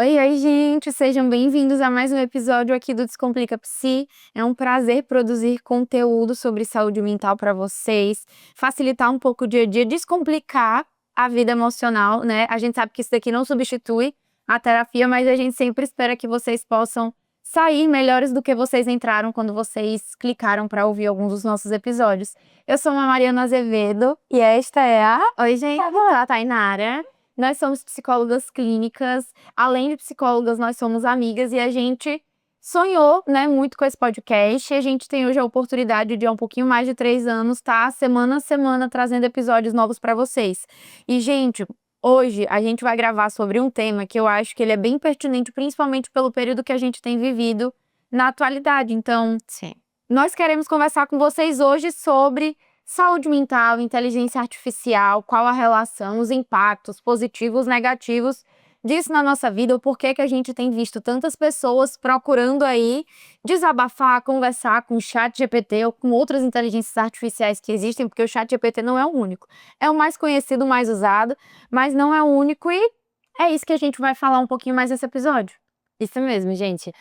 Oi, oi, gente! Sejam bem-vindos a mais um episódio aqui do Descomplica Psi. É um prazer produzir conteúdo sobre saúde mental para vocês, facilitar um pouco o dia a dia, descomplicar a vida emocional, né? A gente sabe que isso daqui não substitui a terapia, mas a gente sempre espera que vocês possam sair melhores do que vocês entraram quando vocês clicaram para ouvir alguns dos nossos episódios. Eu sou a Mariana Azevedo e esta é a... Oi, gente! A Tainara. Nós somos psicólogas clínicas. Além de psicólogas, nós somos amigas e a gente sonhou, né, muito com esse podcast. E a gente tem hoje a oportunidade de, há um pouquinho mais de 3 anos, tá semana a semana trazendo episódios novos para vocês. E, gente, hoje a gente vai gravar sobre um tema que eu acho que ele é bem pertinente, principalmente pelo período que a gente tem vivido na atualidade. Então, Sim. nós queremos conversar com vocês hoje sobre saúde mental, inteligência artificial, qual a relação, os impactos positivos, negativos disso na nossa vida, o porquê que a gente tem visto tantas pessoas procurando aí desabafar, conversar com o ChatGPT ou com outras inteligências artificiais que existem, porque o ChatGPT não é o único. É o mais conhecido, o mais usado, mas não é o único e é isso que a gente vai falar um pouquinho mais nesse episódio. Isso mesmo, gente.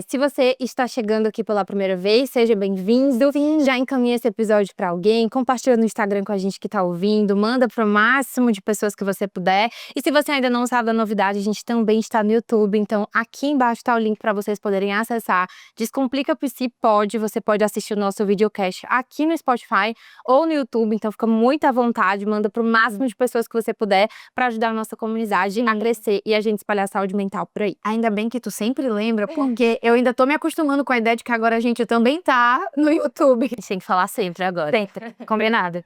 Se você está chegando aqui pela primeira vez, seja bem-vindo. Já encaminha esse episódio para alguém, compartilha no Instagram com a gente que está ouvindo, manda para o máximo de pessoas que você puder. E se você ainda não sabe da novidade, a gente também está no YouTube. Então, aqui embaixo está o link para vocês poderem acessar. Descomplica Psi pode, você pode assistir o nosso videocast aqui no Spotify ou no YouTube. Então, fica muito à vontade, manda para o máximo de pessoas que você puder para ajudar a nossa comunidade a crescer e a gente espalhar a saúde mental por aí. Ainda bem que tu sempre lembra, porque eu ainda tô me acostumando com a ideia de que agora a gente também tá no YouTube. A gente tem que falar sempre agora. Sempre, combinado.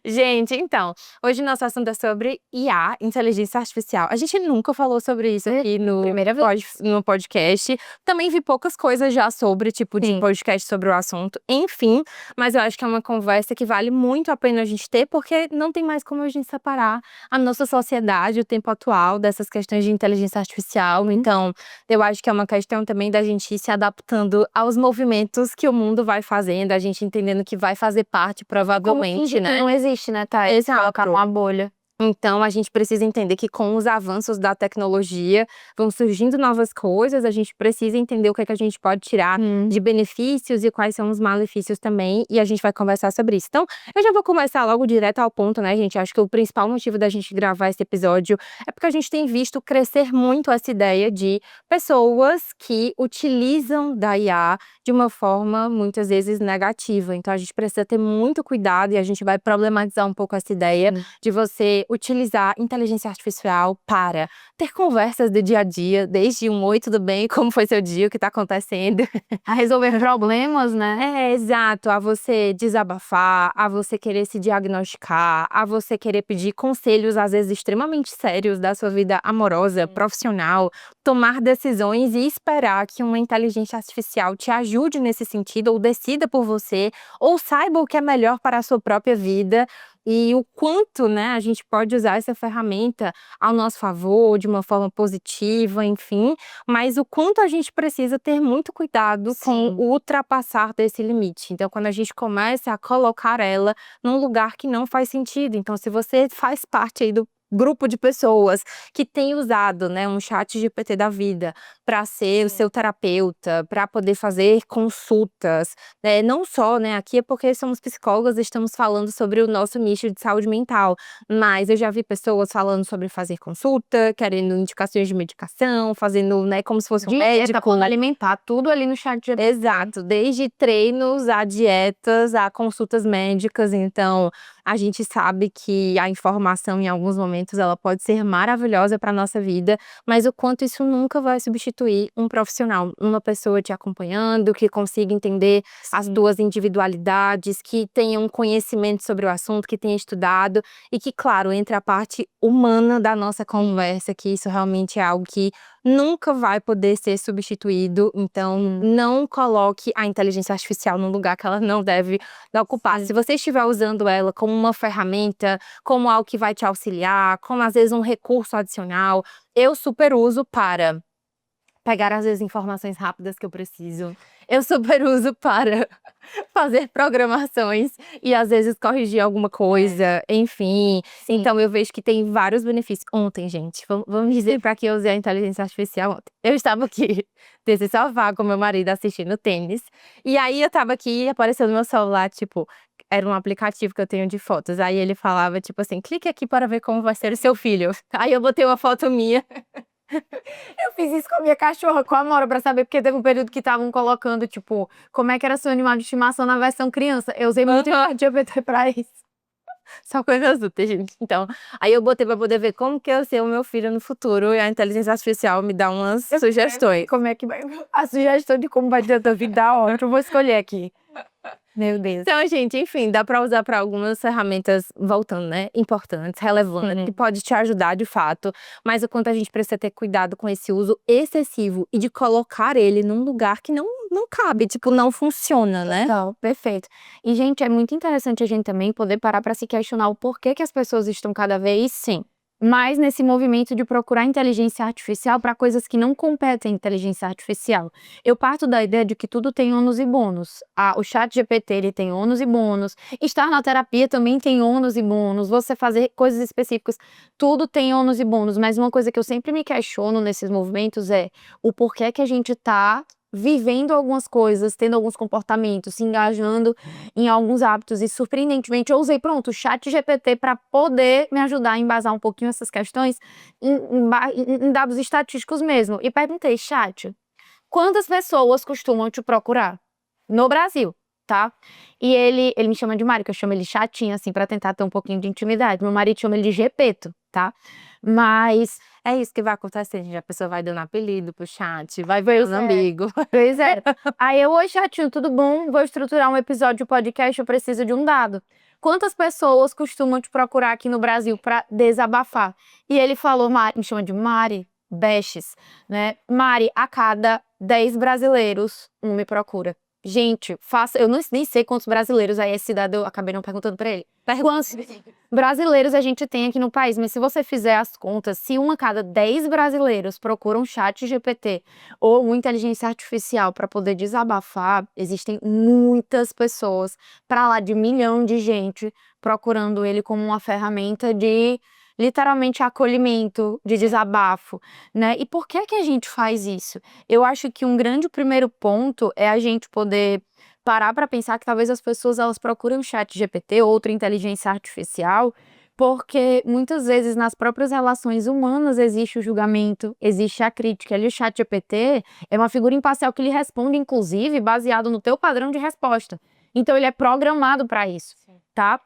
Gente, então, hoje nosso assunto é sobre IA, inteligência artificial. A gente nunca falou sobre isso aqui no podcast. Também vi poucas coisas já sobre, tipo, de podcast sobre o assunto. Enfim, mas eu acho que é uma conversa que vale muito a pena a gente ter, porque não tem mais como a gente separar a nossa sociedade, o tempo atual, dessas questões de inteligência artificial. Então, eu acho que é uma questão também da gente ir se adaptando aos movimentos que o mundo vai fazendo, a gente entendendo que vai fazer parte, provavelmente, né? Não existe, né, Thay? Exato. Colocar numa bolha. Então, a gente precisa entender que com os avanços da tecnologia vão surgindo novas coisas, a gente precisa entender o que é que a gente pode tirar de benefícios e quais são os malefícios também, e a gente vai conversar sobre isso. Então, eu já vou começar logo direto ao ponto, né, gente? Acho que o principal motivo da gente gravar esse episódio é porque a gente tem visto crescer muito essa ideia de pessoas que utilizam da IA de uma forma, muitas vezes, negativa. Então, a gente precisa ter muito cuidado e a gente vai problematizar um pouco essa ideia de você utilizar inteligência artificial para ter conversas do dia a dia, desde um oi, tudo bem, como foi seu dia, o que tá acontecendo. A resolver problemas, né? Exato, a você desabafar, a você querer se diagnosticar, a você querer pedir conselhos, às vezes extremamente sérios da sua vida amorosa, profissional, tomar decisões e esperar que uma inteligência artificial te ajude nesse sentido, ou decida por você, ou saiba o que é melhor para a sua própria vida. E o quanto, né, a gente pode usar essa ferramenta ao nosso favor, de uma forma positiva, enfim, mas o quanto a gente precisa ter muito cuidado com o ultrapassar desse limite. Então, quando a gente começa a colocar ela num lugar que não faz sentido. Então, se você faz parte aí do grupo de pessoas que tem usado, né, um ChatGPT da vida para ser o seu terapeuta, para poder fazer consultas, não só, né, aqui é porque somos psicólogas e estamos falando sobre o nosso nicho de saúde mental, mas eu já vi pessoas falando sobre fazer consulta, querendo indicações de medicação, fazendo, né, como se fosse um médico, alimentar tudo ali no ChatGPT. Exato, desde treinos a dietas, a consultas médicas. Então, a gente sabe que a informação, em alguns momentos, ela pode ser maravilhosa para nossa vida, mas o quanto isso nunca vai substituir um profissional, uma pessoa te acompanhando, que consiga entender as duas individualidades, que tenha um conhecimento sobre o assunto, que tenha estudado e que, claro, entre a parte humana da nossa conversa, que isso realmente é algo que nunca vai poder ser substituído. Então, não coloque a inteligência artificial num lugar que ela não deve ocupar. Se você estiver usando ela como uma ferramenta, como algo que vai te auxiliar, como às vezes um recurso adicional, eu super uso para pegar às vezes informações rápidas que eu preciso. Eu super uso para fazer programações e às vezes corrigir alguma coisa, enfim. Sim. Então eu vejo que tem vários benefícios. Ontem, gente, vamos dizer para que eu usei a inteligência artificial ontem. Eu estava aqui nesse sofá com meu marido assistindo tênis. E aí eu tava aqui e apareceu no meu celular, tipo, era um aplicativo que eu tenho de fotos. Aí ele falava, tipo assim, clique aqui para ver como vai ser o seu filho. Aí eu botei uma foto minha. Eu fiz isso com a minha cachorra, com a Amora, pra saber, porque teve um período que estavam colocando, tipo, como é que era seu animal de estimação na versão criança. Eu usei muito o ChatGPT pra isso. Só coisas úteis, gente. Então, aí eu botei pra poder ver como que eu ser o meu filho no futuro e a inteligência artificial me dá umas sugestões. Como é que vai... A sugestão de como vai ter a tua vida da hora, eu vou escolher aqui. Meu Deus. Então, gente, enfim, dá pra usar pra algumas ferramentas, voltando, né, importantes, relevantes, que pode te ajudar de fato, mas o quanto a gente precisa ter cuidado com esse uso excessivo e de colocar ele num lugar que não cabe, tipo, não funciona, né? Então, perfeito. E, gente, é muito interessante a gente também poder parar pra se questionar o porquê que as pessoas estão cada vez, sim, mais nesse movimento de procurar inteligência artificial para coisas que não competem à inteligência artificial. Eu parto da ideia de que tudo tem ônus e bônus. O ChatGPT, ele tem ônus e bônus. Estar na terapia também tem ônus e bônus. Você fazer coisas específicas, tudo tem ônus e bônus. Mas uma coisa que eu sempre me questiono nesses movimentos é o porquê que a gente tá vivendo algumas coisas, tendo alguns comportamentos, se engajando em alguns hábitos. E, surpreendentemente, eu usei, o ChatGPT para poder me ajudar a embasar um pouquinho essas questões em dados estatísticos mesmo. E perguntei, chat, quantas pessoas costumam te procurar no Brasil, tá? E ele me chama de Mari, que eu chamo ele chatinho, assim, pra tentar ter um pouquinho de intimidade. Meu marido chama ele de Gepeto, tá? Mas é isso que vai acontecer, gente. A pessoa vai dando apelido pro chat, vai ver os amigos. Pois é. Aí oi, chatinho, tudo bom? Vou estruturar um episódio de podcast, eu preciso de um dado. Quantas pessoas costumam te procurar aqui no Brasil pra desabafar? E ele falou, me chama de Mari Bestes, né? Mari, a cada 10 brasileiros, um me procura. Gente, eu nem sei quantos brasileiros aí esse dado eu acabei não perguntando pra ele. Quantos brasileiros a gente tem aqui no país, mas se você fizer as contas, se a cada 10 brasileiros procuram ChatGPT ou uma inteligência artificial para poder desabafar, existem muitas pessoas, para lá de 1 milhão de gente, procurando ele como uma ferramenta de literalmente acolhimento, de desabafo, né? E por que que a gente faz isso? Eu acho que um grande primeiro ponto é a gente poder parar para pensar que talvez as pessoas elas procuram o ChatGPT ou outra inteligência artificial, porque muitas vezes nas próprias relações humanas existe o julgamento, existe a crítica. Ali o ChatGPT é uma figura imparcial que lhe responde, inclusive, baseado no teu padrão de resposta. Então ele é programado para isso, tá?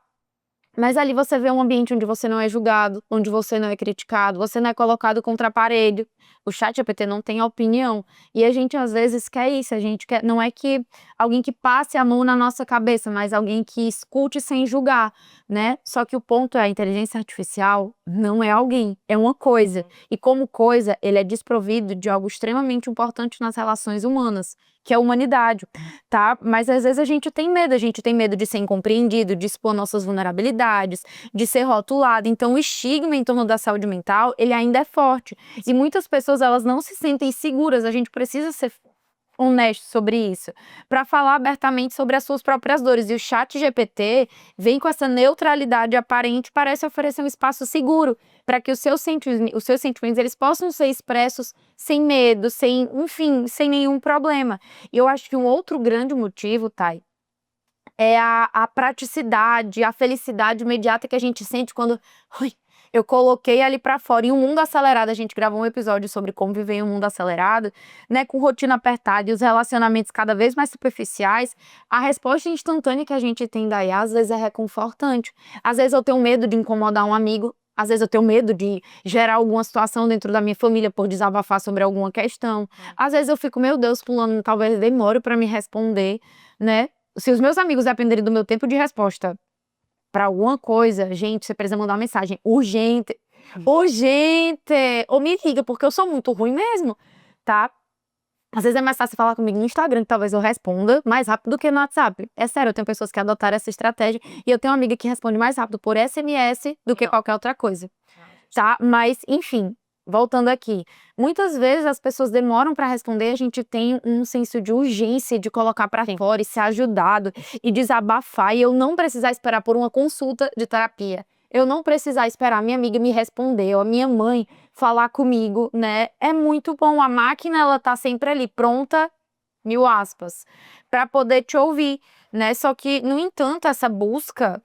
Mas ali você vê um ambiente onde você não é julgado, onde você não é criticado, você não é colocado contra a parede. O ChatGPT não tem opinião. E a gente às vezes quer isso, a gente quer, não é que alguém que passe a mão na nossa cabeça, mas alguém que escute sem julgar, né? Só que o ponto é, a inteligência artificial não é alguém, é uma coisa. E como coisa, ele é desprovido de algo extremamente importante nas relações humanas, que é a humanidade, tá? Mas às vezes a gente tem medo de ser incompreendido, de expor nossas vulnerabilidades, de ser rotulado. Então o estigma em torno da saúde mental, ele ainda é forte. E muitas pessoas, elas não se sentem seguras, a gente precisa ser honesto sobre isso, para falar abertamente sobre as suas próprias dores. E o ChatGPT vem com essa neutralidade aparente, parece oferecer um espaço seguro para que os seus sentimentos eles possam ser expressos sem medo, enfim, sem nenhum problema. E eu acho que um outro grande motivo, Thay, é a praticidade, a felicidade imediata que a gente sente quando eu coloquei ali pra fora. Em um mundo acelerado, a gente gravou um episódio sobre como viver em um mundo acelerado, né, com rotina apertada e os relacionamentos cada vez mais superficiais. A resposta instantânea que a gente tem daí, às vezes é reconfortante. Às vezes eu tenho medo de incomodar um amigo, às vezes eu tenho medo de gerar alguma situação dentro da minha família por desabafar sobre alguma questão. Às vezes eu fico, meu Deus, fulano talvez demore pra me responder, né? Se os meus amigos dependerem do meu tempo de resposta pra alguma coisa, gente, você precisa mandar uma mensagem urgente, ou me liga, porque eu sou muito ruim mesmo, tá? Às vezes é mais fácil falar comigo no Instagram, que talvez eu responda mais rápido do que no WhatsApp. É sério, eu tenho pessoas que adotaram essa estratégia, e eu tenho uma amiga que responde mais rápido por SMS do que qualquer outra coisa, tá? Mas, enfim, voltando aqui, muitas vezes as pessoas demoram para responder, a gente tem um senso de urgência de colocar para fora e ser ajudado e desabafar, e eu não precisar esperar por uma consulta de terapia. Eu não precisar esperar a minha amiga me responder ou a minha mãe falar comigo, né? É muito bom. A máquina, ela tá sempre ali, pronta, mil aspas, para poder te ouvir, né? Só que, no entanto, essa busca,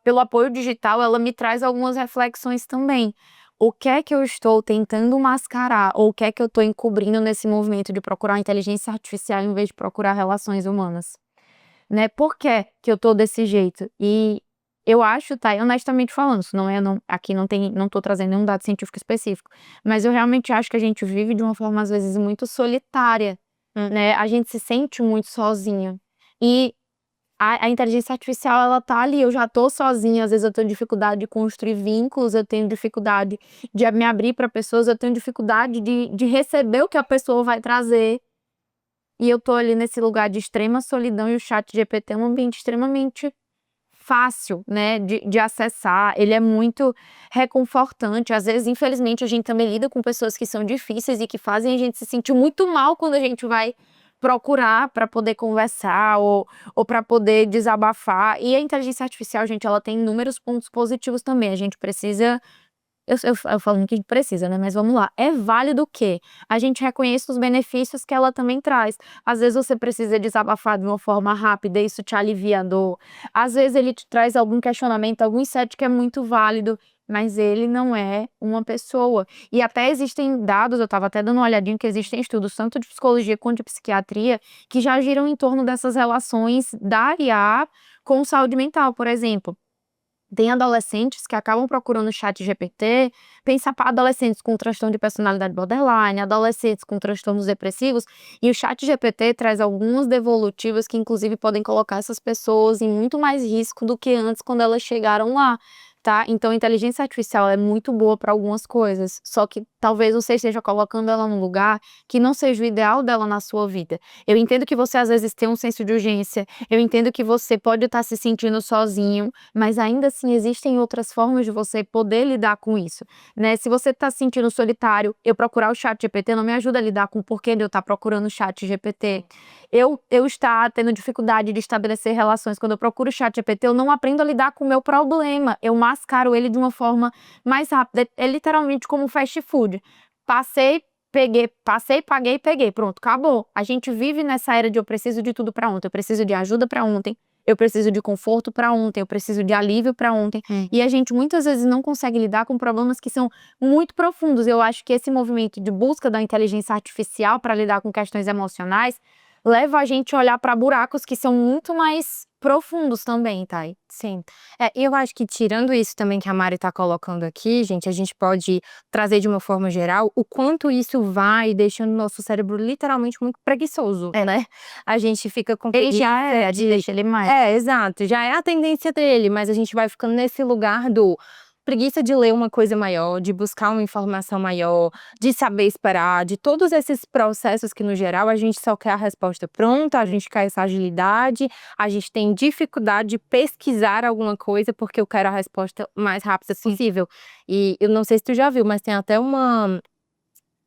pelo apoio digital, ela me traz algumas reflexões também. O que é que eu estou tentando mascarar, ou o que é que eu estou encobrindo nesse movimento de procurar inteligência artificial em vez de procurar relações humanas? Né? Por que que eu tô desse jeito? E eu acho, tá, honestamente falando, isso não é, aqui não tô trazendo nenhum dado científico específico, mas eu realmente acho que a gente vive de uma forma, às vezes, muito solitária, né? A gente se sente muito sozinha. E a inteligência artificial, ela tá ali, eu já tô sozinha, às vezes eu tenho dificuldade de construir vínculos, eu tenho dificuldade de me abrir para pessoas, eu tenho dificuldade de receber o que a pessoa vai trazer. E eu tô ali nesse lugar de extrema solidão, e o ChatGPT é um ambiente extremamente fácil, né, de acessar, ele é muito reconfortante. Às vezes, infelizmente, a gente também lida com pessoas que são difíceis e que fazem a gente se sentir muito mal quando a gente vai procurar para poder conversar ou para poder desabafar. E a inteligência artificial, gente, ela tem inúmeros pontos positivos também, a gente precisa eu falo que a gente precisa, né, mas vamos lá, é válido o quê? A gente reconheça os benefícios que ela também traz. Às vezes você precisa desabafar de uma forma rápida, isso te alivia a dor. Às vezes ele te traz algum questionamento, algum insight que é muito válido, mas ele não é uma pessoa. E até existem dados, eu estava até dando uma olhadinha, que existem estudos tanto de psicologia quanto de psiquiatria, que já giram em torno dessas relações da IA com saúde mental, por exemplo. Tem adolescentes que acabam procurando o ChatGPT, pensa para adolescentes com transtorno de personalidade borderline, adolescentes com transtornos depressivos, e o ChatGPT traz algumas devolutivas que inclusive podem colocar essas pessoas em muito mais risco do que antes quando elas chegaram lá, tá? Então a inteligência artificial é muito boa para algumas coisas, só que talvez você esteja colocando ela num lugar que não seja o ideal dela na sua vida. Eu entendo que você às vezes tem um senso de urgência, eu entendo que você pode estar se sentindo sozinho, mas ainda assim existem outras formas de você poder lidar com isso, né? Se você está se sentindo solitário, eu procurar o ChatGPT não me ajuda a lidar com o porquê de eu estar procurando o ChatGPT. Eu estar tendo dificuldade de estabelecer relações, quando eu procuro o ChatGPT, eu não aprendo a lidar com o meu problema, eu mascaro ele de uma forma mais rápida. É literalmente como um fast food. Passei, paguei, peguei, pronto, acabou. A gente vive nessa era de eu preciso de tudo para ontem, eu preciso de ajuda para ontem, eu preciso de conforto para ontem, eu preciso de alívio para ontem. E a gente muitas vezes não consegue lidar com problemas que são muito profundos. Eu acho que esse movimento de busca da inteligência artificial para lidar com questões emocionais leva a gente a olhar para buracos que são muito mais profundos também, Thay. Sim. Eu acho que tirando isso também que a Mari tá colocando aqui, gente, a gente pode trazer de uma forma geral o quanto isso vai deixando o nosso cérebro literalmente muito preguiçoso, né? A gente fica com Ele já preguiça deixa ele mais. exato, já é a tendência dele, mas a gente vai ficando nesse lugar do preguiça de ler uma coisa maior, de buscar uma informação maior, de saber esperar, de todos esses processos que, no geral, a gente só quer a resposta pronta, a gente quer essa agilidade, a gente tem dificuldade de pesquisar alguma coisa porque eu quero a resposta mais rápida possível. E eu não sei se tu já viu, mas tem até uma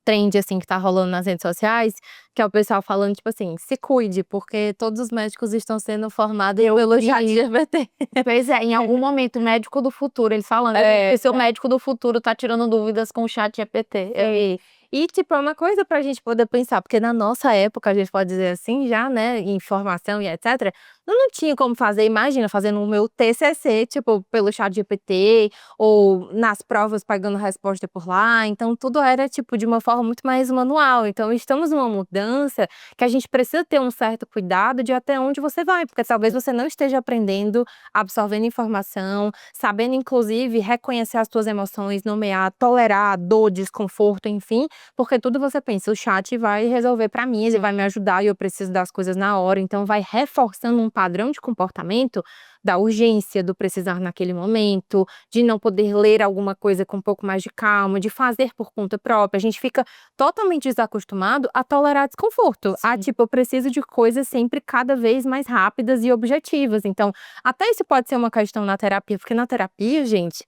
trend, assim, que tá rolando nas redes sociais, que é o pessoal falando, tipo assim, se cuide, porque todos os médicos estão sendo formados pelo ChatGPT. Pois é, em algum momento, o médico do futuro, eles falando, o seu médico do futuro tá tirando dúvidas com o ChatGPT. E, tipo, é uma coisa pra gente poder pensar, porque na nossa época, a gente pode dizer assim, já, né, informação e etc., eu não tinha como fazer, imagina, fazendo o meu TCC, tipo, pelo ChatGPT, ou nas provas pegando resposta por lá, então tudo era, tipo, de uma forma muito mais manual. Então, estamos numa mudança que a gente precisa ter um certo cuidado de até onde você vai, porque talvez você não esteja aprendendo, absorvendo informação, sabendo, inclusive, reconhecer as suas emoções, nomear, tolerar dor, desconforto, enfim, porque tudo você pensa, o chat vai resolver pra mim, ele vai me ajudar e eu preciso das coisas na hora, então vai reforçando um padrão de comportamento da urgência, do precisar naquele momento, de não poder ler alguma coisa com um pouco mais de calma, de fazer por conta própria. A gente fica totalmente desacostumado a tolerar desconforto. Tipo, eu preciso de coisas sempre cada vez mais rápidas e objetivas. Então, até isso pode ser uma questão na terapia, porque na terapia, gente,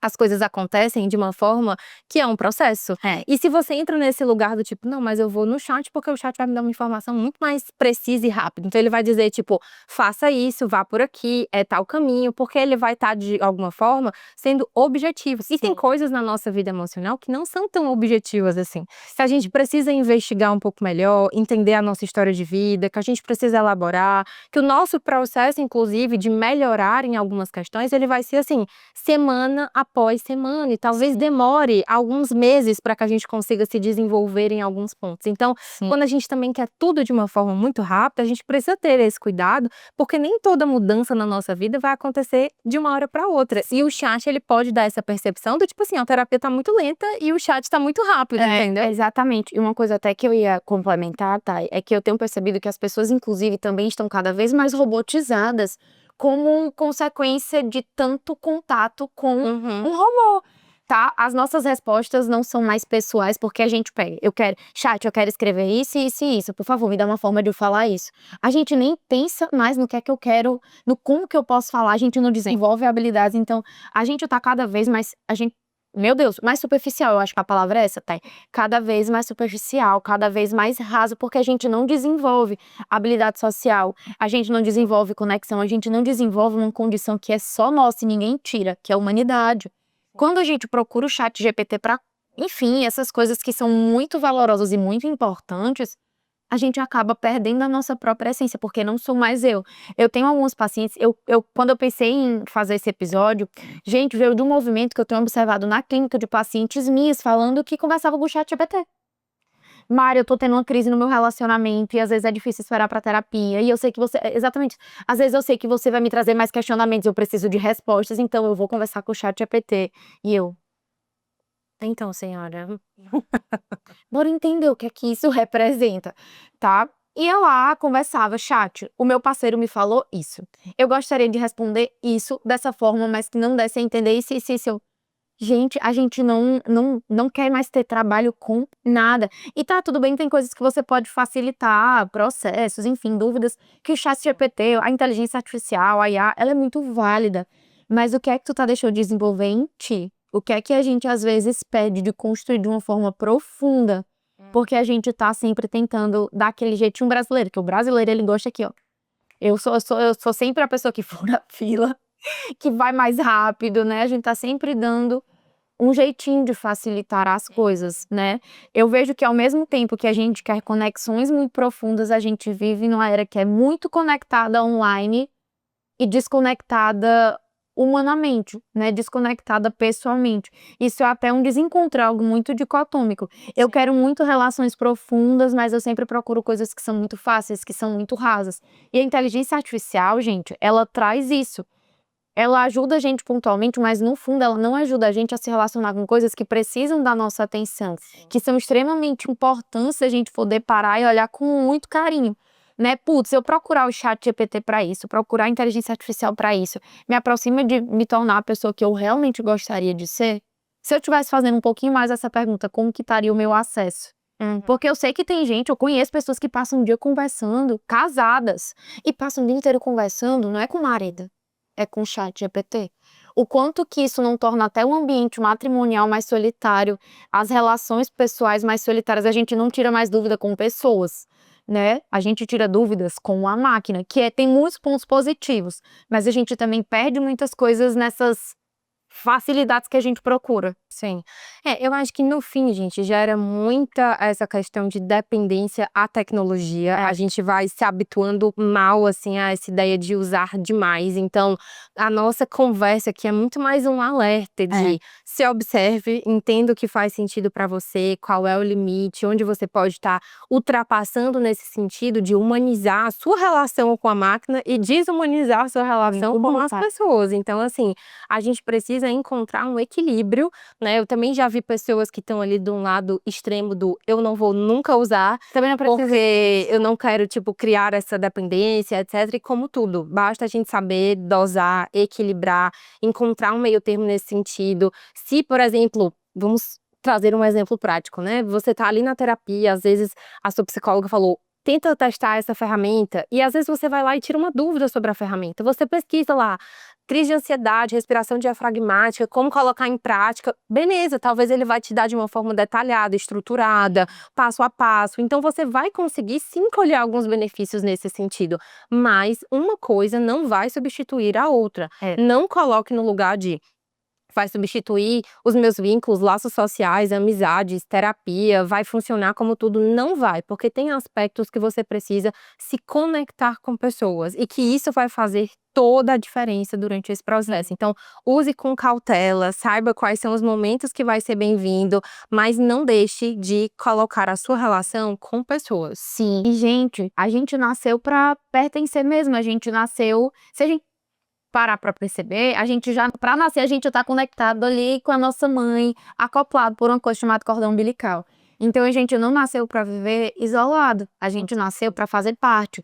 as coisas acontecem de uma forma que é um processo. E se você entra nesse lugar do tipo, não, mas eu vou no chat porque o chat vai me dar uma informação muito mais precisa e rápida. Então ele vai dizer, tipo, faça isso, vá por aqui, é tal caminho, porque ele vai estar, de alguma forma, sendo objetivo. E tem coisas na nossa vida emocional que não são tão objetivas assim. Que a gente precisa investigar um pouco melhor, entender a nossa história de vida, que a gente precisa elaborar, que o nosso processo, inclusive, de melhorar em algumas questões, ele vai ser assim, semana após semana, e talvez demore alguns meses para que a gente consiga se desenvolver em alguns pontos. Então, quando a gente também quer tudo de uma forma muito rápida, a gente precisa ter esse cuidado, porque nem toda mudança na nossa vida vai acontecer de uma hora para outra. E o chat, ele pode dar essa percepção do tipo assim, a terapia tá muito lenta e o chat tá muito rápido, entendeu? Exatamente. E uma coisa até que eu ia complementar, tá, é que eu tenho percebido que as pessoas, inclusive, também estão cada vez mais robotizadas como consequência de tanto contato com um robô, tá? As nossas respostas não são mais pessoais, porque a gente pega, eu quero escrever isso, isso e isso, por favor, me dá uma forma de eu falar isso. A gente nem pensa mais no que é que eu quero, no como que eu posso falar, a gente não desenvolve habilidades, então a gente tá cada vez mais, meu Deus, mais superficial, eu acho que a palavra é essa, tá? Cada vez mais superficial, cada vez mais raso, porque a gente não desenvolve habilidade social, a gente não desenvolve conexão, a gente não desenvolve uma condição que é só nossa e ninguém tira, que é a humanidade. Quando a gente procura o chat GPT para, enfim, essas coisas que são muito valorosas e muito importantes, a gente acaba perdendo a nossa própria essência, porque não sou mais eu. Eu tenho alguns pacientes, quando eu pensei em fazer esse episódio, gente, veio de um movimento que eu tenho observado na clínica de pacientes minhas falando que conversavam com o chat GPT. Mari, eu tô tendo uma crise no meu relacionamento e às vezes é difícil esperar pra terapia. E eu sei que você, exatamente, às vezes eu sei que você vai me trazer mais questionamentos, eu preciso de respostas, então eu vou conversar com o chat GPT. E eu, então, senhora, bora entender o que é que isso representa, tá? Ia lá, conversava, chat, o meu parceiro me falou isso. Eu gostaria de responder isso dessa forma, mas que não desse a entender isso, isso, isso. Gente, a gente não quer mais ter trabalho com nada. E tá, tudo bem, tem coisas que você pode facilitar, processos, enfim, dúvidas, que o chat GPT, a inteligência artificial, a IA, ela é muito válida. Mas o que é que tu tá deixando de desenvolver em ti? O que é que a gente, às vezes, pede de construir de uma forma profunda? Porque a gente tá sempre tentando dar aquele jeitinho brasileiro, que o brasileiro, ele gosta aqui, ó. Eu sou sempre a pessoa que fura a fila, que vai mais rápido, né? A gente tá sempre dando um jeitinho de facilitar as coisas, né? Eu vejo que ao mesmo tempo que a gente quer conexões muito profundas, a gente vive numa era que é muito conectada online e desconectada humanamente, né? Desconectada pessoalmente. Isso é até um desencontro, algo muito dicotômico. Eu quero muito relações profundas, mas eu sempre procuro coisas que são muito fáceis, que são muito rasas. E a inteligência artificial, gente, ela traz isso. Ela ajuda a gente pontualmente, mas no fundo ela não ajuda a gente a se relacionar com coisas que precisam da nossa atenção, que são extremamente importantes a gente poder parar e olhar com muito carinho, né? Putz, eu procurar o chat GPT para isso, procurar a inteligência artificial para isso, me aproxima de me tornar a pessoa que eu realmente gostaria de ser? Se eu estivesse fazendo um pouquinho mais essa pergunta, como que estaria o meu acesso? Porque eu sei que tem gente, eu conheço pessoas que passam um dia conversando, casadas, e passam o dia inteiro conversando, não é com o marido, é com o chat GPT. O quanto que isso não torna até o ambiente matrimonial mais solitário, as relações pessoais mais solitárias, a gente não tira mais dúvida com pessoas, né? A gente tira dúvidas com a máquina, tem muitos pontos positivos, mas a gente também perde muitas coisas nessas facilidades que a gente procura. Sim. Eu acho que no fim, gente, gera muita essa questão de dependência à tecnologia. A gente vai se habituando mal, assim, a essa ideia de usar demais. Então, a nossa conversa aqui é muito mais um alerta de se observe, entenda o que faz sentido para você, qual é o limite, onde você pode estar ultrapassando nesse sentido de humanizar a sua relação com a máquina e desumanizar a sua relação com as pessoas. Então, assim, a gente precisa encontrar um equilíbrio, né? Eu também já vi pessoas que estão ali de um lado extremo do eu não vou nunca usar, Também não precisa. porque eu não quero, tipo, criar essa dependência, etc. E como tudo, basta a gente saber dosar, equilibrar, encontrar um meio termo nesse sentido. Se, por exemplo, vamos trazer um exemplo prático, né? Você tá ali na terapia, às vezes a sua psicóloga falou: tenta testar essa ferramenta e às vezes você vai lá e tira uma dúvida sobre a ferramenta. Você pesquisa lá, crise de ansiedade, respiração diafragmática, como colocar em prática. Beleza, talvez ele vai te dar de uma forma detalhada, estruturada, passo a passo. Então você vai conseguir sim colher alguns benefícios nesse sentido. Mas uma coisa não vai substituir a outra. Não coloque no lugar de vai substituir os meus vínculos, laços sociais, amizades, terapia, vai funcionar como tudo. Não vai, porque tem aspectos que você precisa se conectar com pessoas e que isso vai fazer toda a diferença durante esse processo. Então, use com cautela, saiba quais são os momentos que vai ser bem-vindo, mas não deixe de colocar a sua relação com pessoas. Sim. E, gente, a gente nasceu pra pertencer mesmo. A gente nasceu. Se a gente parar pra perceber, a gente já, pra nascer, a gente tá conectado ali com a nossa mãe, acoplado por uma coisa chamada cordão umbilical. Então a gente não nasceu pra viver isolado, a gente nasceu pra fazer parte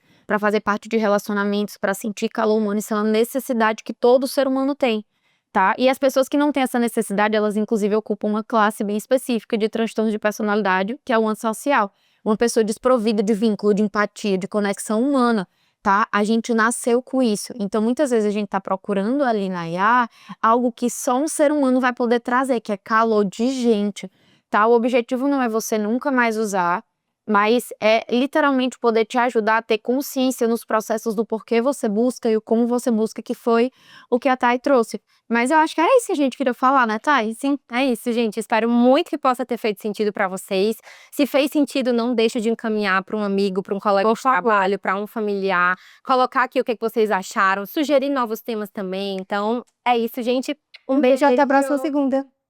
de relacionamentos, pra sentir calor humano. Isso é uma necessidade que todo ser humano tem, tá? E as pessoas que não têm essa necessidade, elas inclusive ocupam uma classe bem específica de transtornos de personalidade, que é o antissocial. Uma pessoa desprovida de vínculo, de empatia, de conexão humana. Tá? A gente nasceu com isso. Então, muitas vezes a gente tá procurando ali na IA algo que só um ser humano vai poder trazer, que é calor de gente, tá? O objetivo não é você nunca mais usar, mas é literalmente poder te ajudar a ter consciência nos processos do porquê você busca e o como você busca, que foi o que a Thay trouxe. Mas eu acho que é isso que a gente queria falar, né, Thay? Sim, é isso, gente. Espero muito que possa ter feito sentido para vocês. Se fez sentido, não deixe de encaminhar para um amigo, para um colega de trabalho, para um familiar. Colocar aqui o que vocês acharam, sugerir novos temas também. Então, é isso, gente. Um beijo e até a próxima segunda.